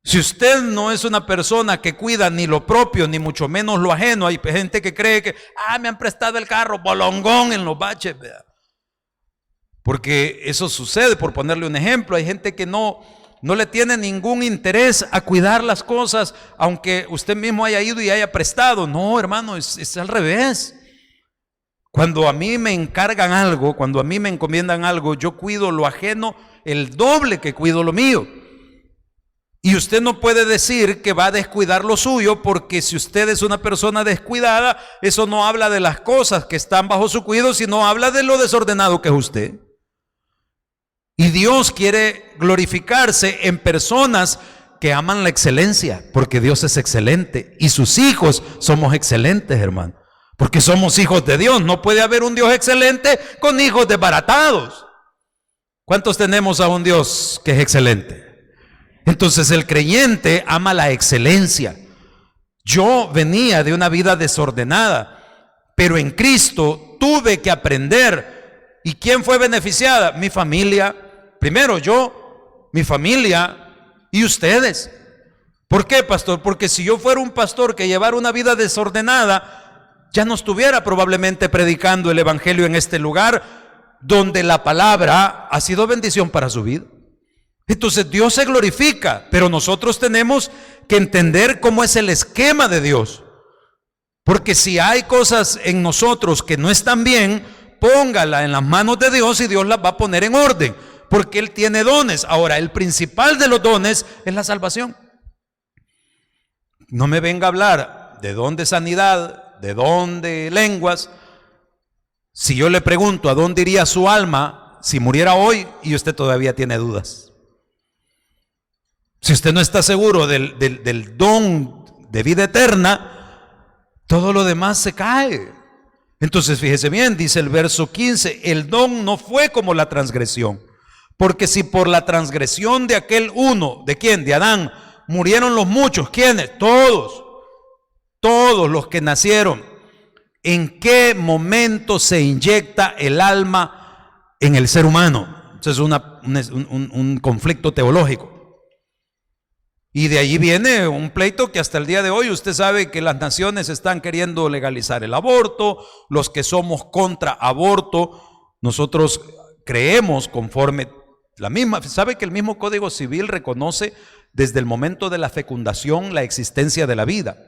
Si usted no es una persona que cuida ni lo propio, ni mucho menos lo ajeno, hay gente que cree que, me han prestado el carro, bolongón en los baches, ¿verdad? Porque eso sucede, por ponerle un ejemplo, hay gente que no le tiene ningún interés a cuidar las cosas, aunque usted mismo haya ido y haya prestado. No, hermano, es al revés. Cuando a mí me encargan algo, cuando a mí me encomiendan algo, yo cuido lo ajeno el doble que cuido lo mío. Y usted no puede decir que va a descuidar lo suyo, porque si usted es una persona descuidada, eso no habla de las cosas que están bajo su cuidado, sino habla de lo desordenado que es usted. Y Dios quiere glorificarse en personas que aman la excelencia, porque Dios es excelente y sus hijos somos excelentes, hermano, porque somos hijos de Dios. No puede haber un Dios excelente con hijos desbaratados. ¿Cuántos tenemos a un Dios que es excelente? Entonces el creyente ama la excelencia. Yo venía de una vida desordenada, pero en Cristo tuve que aprender. ¿Y quién fue beneficiada? Mi familia. Primero yo, mi familia y ustedes. ¿Por qué, pastor? Porque si yo fuera un pastor que llevara una vida desordenada, ya no estuviera probablemente predicando el evangelio en este lugar donde la palabra ha sido bendición para su vida. Entonces Dios se glorifica, pero nosotros tenemos que entender cómo es el esquema de Dios. Porque si hay cosas en nosotros que no están bien, póngala en las manos de Dios y Dios las va a poner en orden, porque Él tiene dones. Ahora, el principal de los dones es la salvación. No me venga a hablar de don de sanidad, de don de lenguas. Si yo le pregunto a dónde iría su alma si muriera hoy y usted todavía tiene dudas. Si usted no está seguro del don de vida eterna, todo lo demás se cae. Entonces fíjese bien, dice el verso 15, el don no fue como la transgresión, porque si por la transgresión de aquel uno, ¿de quién? De Adán, murieron los muchos. ¿Quiénes? Todos los que nacieron. ¿En qué momento se inyecta el alma en el ser humano? Eso es un conflicto teológico. Y de allí viene un pleito que hasta el día de hoy usted sabe que las naciones están queriendo legalizar el aborto. Los que somos contra aborto, nosotros creemos conforme la misma, sabe que el mismo Código Civil reconoce desde el momento de la fecundación la existencia de la vida.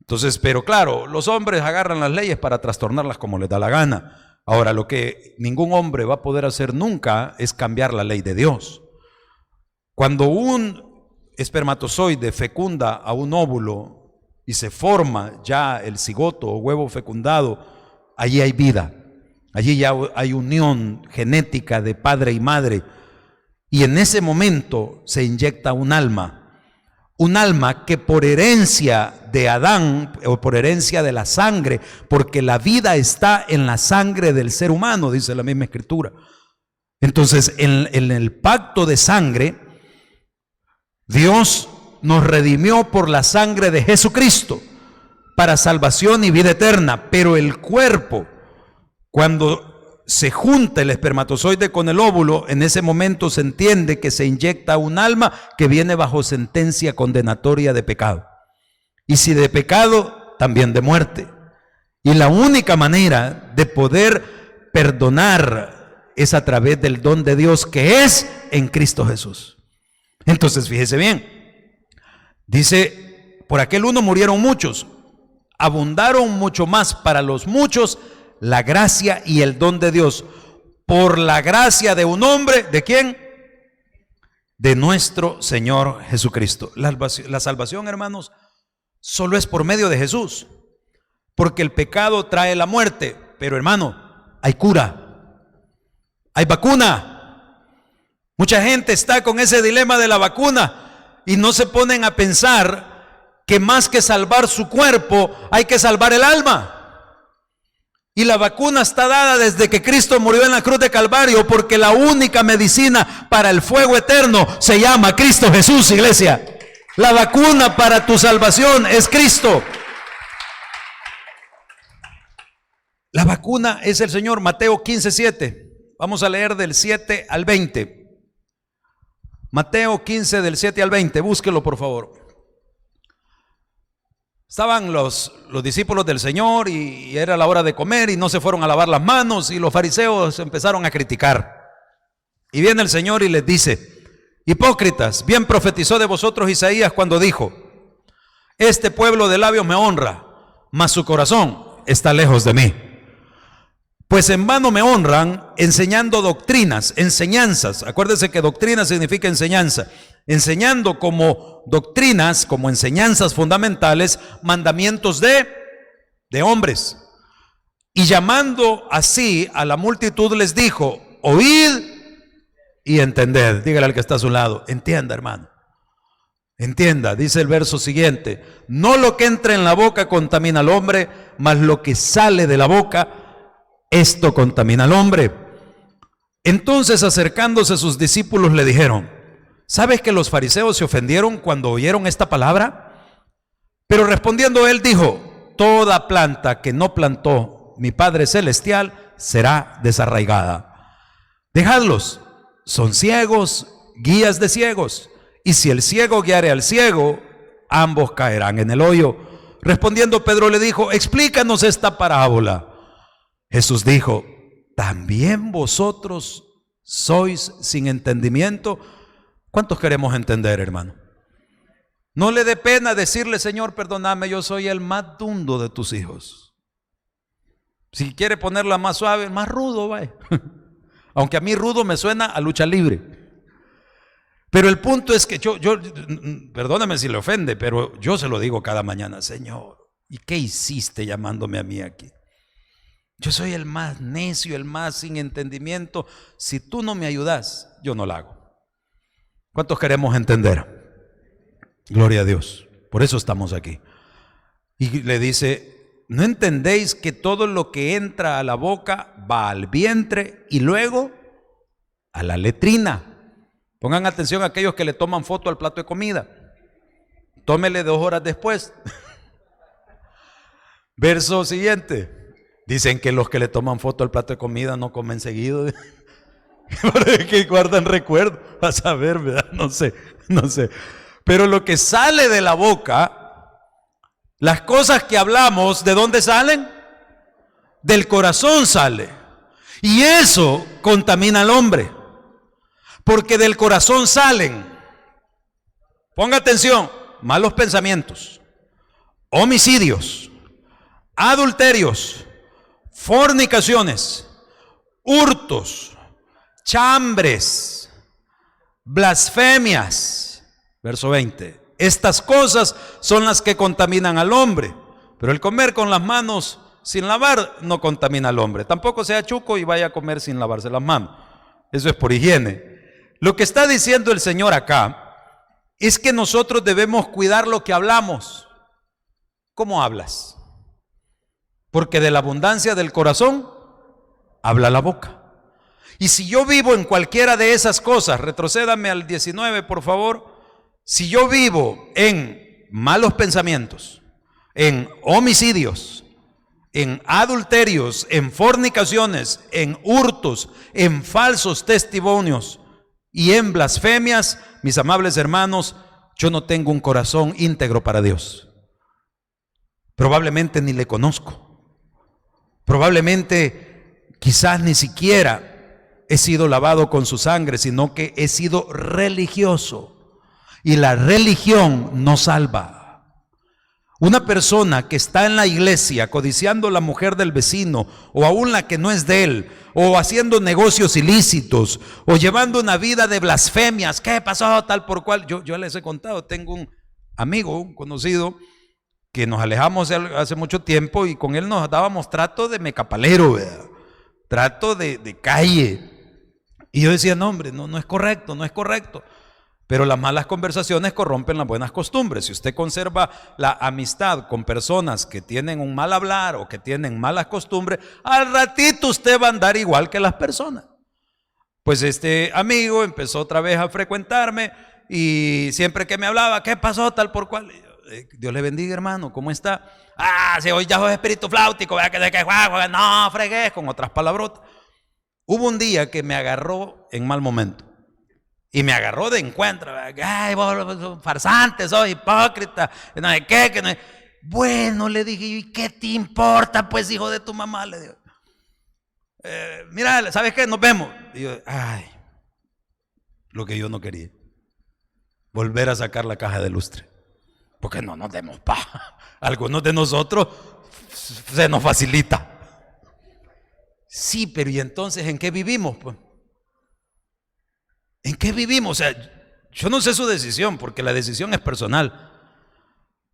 Entonces, pero claro, los hombres agarran las leyes para trastornarlas como les da la gana. Ahora, lo que ningún hombre va a poder hacer nunca es cambiar la ley de Dios. Cuando un espermatozoide fecunda a un óvulo y se forma ya el cigoto o huevo fecundado, allí hay vida, allí ya hay unión genética de padre y madre, y en ese momento se inyecta un alma que por herencia de Adán o por herencia de la sangre, porque la vida está en la sangre del ser humano, dice la misma escritura. Entonces, en el pacto de sangre, Dios nos redimió por la sangre de Jesucristo para salvación y vida eterna, pero el cuerpo, cuando se junta el espermatozoide con el óvulo, en ese momento se entiende que se inyecta un alma que viene bajo sentencia condenatoria de pecado. Y si de pecado, también de muerte. Y la única manera de poder perdonar es a través del don de Dios que es en Cristo Jesús. Entonces, fíjese bien, dice, por aquel uno murieron muchos, abundaron mucho más para los muchos la gracia y el don de Dios, por la gracia de un hombre, ¿de quién? De nuestro Señor Jesucristo. La salvación, hermanos, solo es por medio de Jesús, porque el pecado trae la muerte, pero hermano, hay cura, hay vacuna. Mucha gente está con ese dilema de la vacuna y no se ponen a pensar que más que salvar su cuerpo, hay que salvar el alma. Y la vacuna está dada desde que Cristo murió en la cruz de Calvario, porque la única medicina para el fuego eterno se llama Cristo Jesús, iglesia. La vacuna para tu salvación es Cristo. La vacuna es el Señor. Mateo 15:7. Vamos a leer del 7 al 20. Mateo 15 del 7 al 20. Búsquelo, por favor. Estaban los discípulos del Señor y era la hora de comer y no se fueron a lavar las manos y los fariseos empezaron a criticar. Y viene el Señor y les dice: hipócritas, bien profetizó de vosotros Isaías cuando dijo: este pueblo de labios me honra, mas su corazón está lejos de mí. Pues en vano me honran enseñando doctrinas, enseñanzas. Acuérdense que doctrina significa enseñanza. Enseñando como doctrinas, como enseñanzas fundamentales, mandamientos de hombres. Y llamando así a la multitud les dijo: oíd y entended. Dígale al que está a su lado: entienda, hermano. Entienda, dice el verso siguiente: no lo que entra en la boca contamina al hombre, mas lo que sale de la boca, esto contamina al hombre. Entonces, acercándose sus discípulos, le dijeron: ¿sabes que los fariseos se ofendieron cuando oyeron esta palabra? Pero respondiendo él dijo: toda planta que no plantó mi Padre Celestial será desarraigada. Dejadlos, son ciegos, guías de ciegos. Y si el ciego guiare al ciego, ambos caerán en el hoyo. Respondiendo Pedro le dijo: explícanos esta parábola. Jesús dijo: ¿también vosotros sois sin entendimiento? ¿Cuántos queremos entender, hermano? No le dé pena decirle: Señor, perdóname, yo soy el más dundo de tus hijos. Si quiere ponerla más suave, más rudo, vaya. Aunque a mí rudo me suena a lucha libre. Pero el punto es que yo, perdóname si le ofende, pero yo se lo digo cada mañana: Señor, ¿y qué hiciste llamándome a mí aquí? Yo soy el más necio, el más sin entendimiento. Si tú no me ayudas, yo no la hago. ¿Cuántos queremos entender? Gloria a Dios. Por eso estamos aquí. Y le dice: ¿no entendéis que todo lo que entra a la boca va al vientre y luego a la letrina? Pongan atención a aquellos que le toman foto al plato de comida. Tómele 2 horas después. Verso siguiente. Dicen que los que le toman foto al plato de comida no comen seguido. Que guardan recuerdo. Vas a ver, ¿verdad? No sé. Pero lo que sale de la boca, las cosas que hablamos, ¿de dónde salen? Del corazón sale. Y eso contamina al hombre. Porque del corazón salen, ponga atención, malos pensamientos, homicidios, adulterios, fornicaciones, hurtos, chambres, blasfemias, Verso 20. Estas cosas son las que contaminan al hombre, pero el comer con las manos sin lavar no contamina al hombre. Tampoco sea chuco y vaya a comer sin lavarse las manos. Eso es por higiene. Lo que está diciendo el Señor acá es que nosotros debemos cuidar lo que hablamos. ¿Cómo hablas? Porque de la abundancia del corazón habla la boca. Y si yo vivo en cualquiera de esas cosas, retrocédame al 19, por favor. Si yo vivo en malos pensamientos, en homicidios, en adulterios, en fornicaciones, en hurtos, en falsos testimonios y en blasfemias, mis amables hermanos, yo no tengo un corazón íntegro para Dios. Probablemente ni le conozco. Probablemente quizás ni siquiera he sido lavado con su sangre, sino que he sido religioso. Y la religión no salva. Una persona que está en la iglesia codiciando la mujer del vecino, o aún la que no es de él, o haciendo negocios ilícitos, o llevando una vida de blasfemias, ¿qué pasó? Tal por cual. Yo les he contado, tengo un amigo, un conocido, que nos alejamos hace mucho tiempo y con él nos dábamos trato de mecapalero, ¿verdad? Trato de calle. Y yo decía, no hombre, no es correcto, no es correcto. Pero las malas conversaciones corrompen las buenas costumbres. Si usted conserva la amistad con personas que tienen un mal hablar o que tienen malas costumbres, al ratito usted va a andar igual que las personas. Pues este amigo empezó otra vez a frecuentarme y siempre que me hablaba, ¿qué pasó? Tal por cual. Dios le bendiga, hermano, ¿cómo está? Si hoy ya es espíritu flautico, ¿verdad? Que no fregues, con otras palabrotas. Hubo un día que me agarró en mal momento. Y me agarró de encuentro. Ay, vos farsante, sos hipócrita. No sé qué, que no es. Bueno, le dije, ¿y qué te importa, pues, hijo de tu mamá? Le digo, mira, ¿sabes qué? Nos vemos. Y yo, lo que yo no quería. Volver a sacar la caja de lustre. Porque no nos demos paja. Algunos de nosotros se nos facilita. Sí, pero ¿y entonces en qué vivimos, pues? ¿En qué vivimos? O sea, yo no sé su decisión, porque la decisión es personal.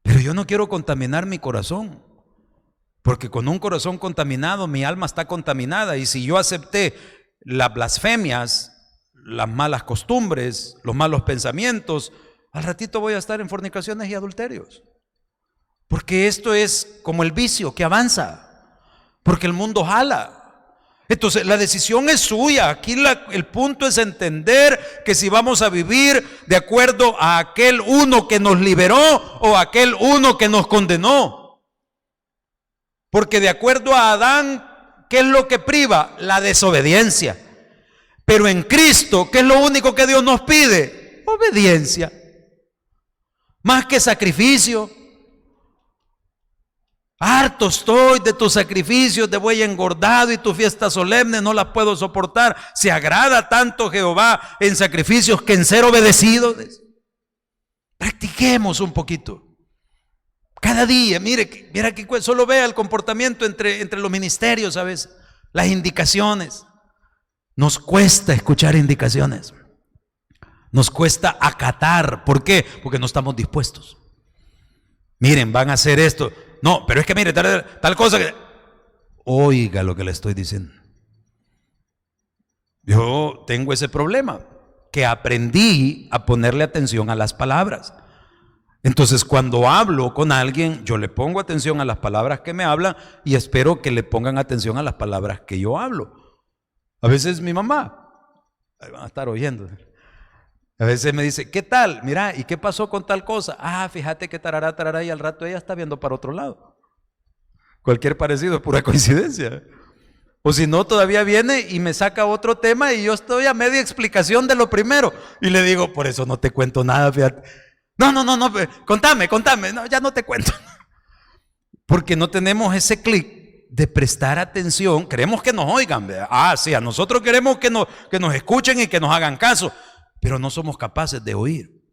Pero yo no quiero contaminar mi corazón, porque con un corazón contaminado, mi alma está contaminada. Y si yo acepté las blasfemias, las malas costumbres, los malos pensamientos, al ratito voy a estar en fornicaciones y adulterios. Porque esto es como el vicio que avanza, porque el mundo jala. Entonces la decisión es suya. Aquí el punto es entender que si vamos a vivir de acuerdo a aquel uno que nos liberó o a aquel uno que nos condenó. Porque de acuerdo a Adán, ¿qué es lo que priva? La desobediencia. Pero en Cristo, ¿qué es lo único que Dios nos pide? Obediencia. Más que sacrificio. Harto estoy de tus sacrificios de buey engordado y tus fiestas solemnes no las puedo soportar. Se agrada tanto Jehová en sacrificios que en ser obedecidos. Practiquemos un poquito. Cada día, mira que solo vea el comportamiento entre los ministerios a veces, las indicaciones. Nos cuesta escuchar indicaciones. Nos cuesta acatar. ¿Por qué? Porque no estamos dispuestos. Miren, van a hacer esto. No, pero es que mire, tal cosa que... Oiga lo que le estoy diciendo. Yo tengo ese problema, que aprendí a ponerle atención a las palabras. Entonces, cuando hablo con alguien, yo le pongo atención a las palabras que me hablan y espero que le pongan atención a las palabras que yo hablo. A veces mi mamá, ahí van a estar oyendo, a veces me dice, ¿qué tal? Mira, ¿y qué pasó con tal cosa? Fíjate que tarará, y al rato ella está viendo para otro lado. Cualquier parecido es pura coincidencia. O si no, todavía viene y me saca otro tema y yo estoy a media explicación de lo primero. Y le digo, por eso no te cuento nada, fíjate. No, contame, no, ya no te cuento. Porque no tenemos ese clic de prestar atención. Queremos que nos oigan, ¿verdad? Sí, a nosotros queremos que nos escuchen y que nos hagan caso. Pero no somos capaces de oír.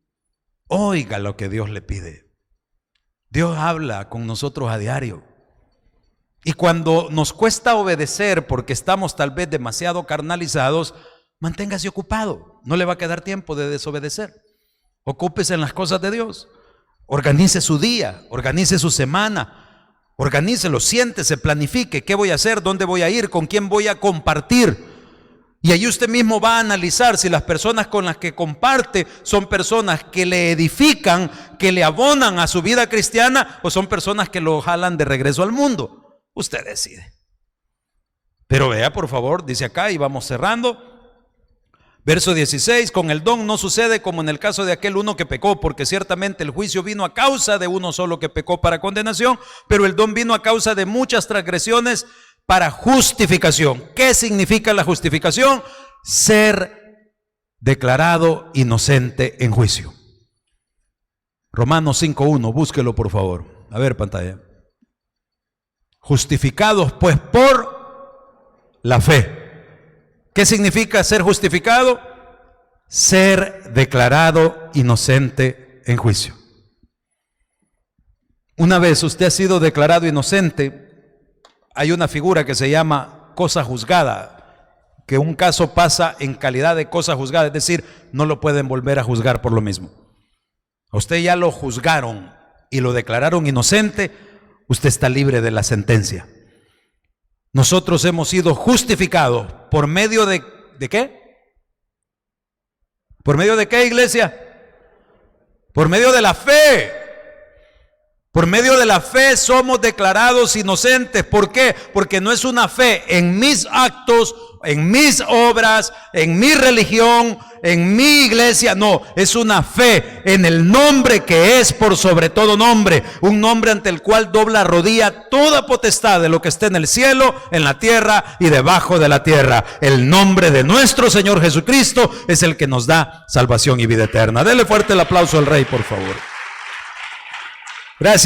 Oiga lo que Dios le pide. Dios habla con nosotros a diario. Y cuando nos cuesta obedecer porque estamos tal vez demasiado carnalizados, manténgase ocupado. No le va a quedar tiempo de desobedecer. Ocúpese en las cosas de Dios. Organice su día, organice su semana, organícelo, siéntese, planifique qué voy a hacer, dónde voy a ir, con quién voy a compartir. Y ahí usted mismo va a analizar si las personas con las que comparte son personas que le edifican, que le abonan a su vida cristiana, o son personas que lo jalan de regreso al mundo. Usted decide. Pero vea, por favor, dice acá, y vamos cerrando. Verso 16, con el don no sucede como en el caso de aquel uno que pecó, porque ciertamente el juicio vino a causa de uno solo que pecó para condenación, pero el don vino a causa de muchas transgresiones para justificación. ¿Qué significa la justificación? Ser declarado inocente en juicio. Romanos 5:1, búsquelo por favor. A ver, pantalla. Justificados pues por la fe. ¿Qué significa ser justificado? Ser declarado inocente en juicio. Una vez usted ha sido declarado inocente, hay una figura que se llama cosa juzgada, que un caso pasa en calidad de cosa juzgada, es decir, no lo pueden volver a juzgar por lo mismo. A usted ya lo juzgaron y lo declararon inocente, usted está libre de la sentencia. Nosotros hemos sido justificados por medio ¿de qué? ¿Por medio de qué, iglesia? Por medio de la fe. Por medio de la fe somos declarados inocentes. ¿Por qué? Porque no es una fe en mis actos, en mis obras, en mi religión, en mi iglesia. No, es una fe en el nombre que es por sobre todo nombre. Un nombre ante el cual dobla rodilla toda potestad de lo que esté en el cielo, en la tierra y debajo de la tierra. El nombre de nuestro Señor Jesucristo es el que nos da salvación y vida eterna. Dele fuerte el aplauso al Rey, por favor. Gracias.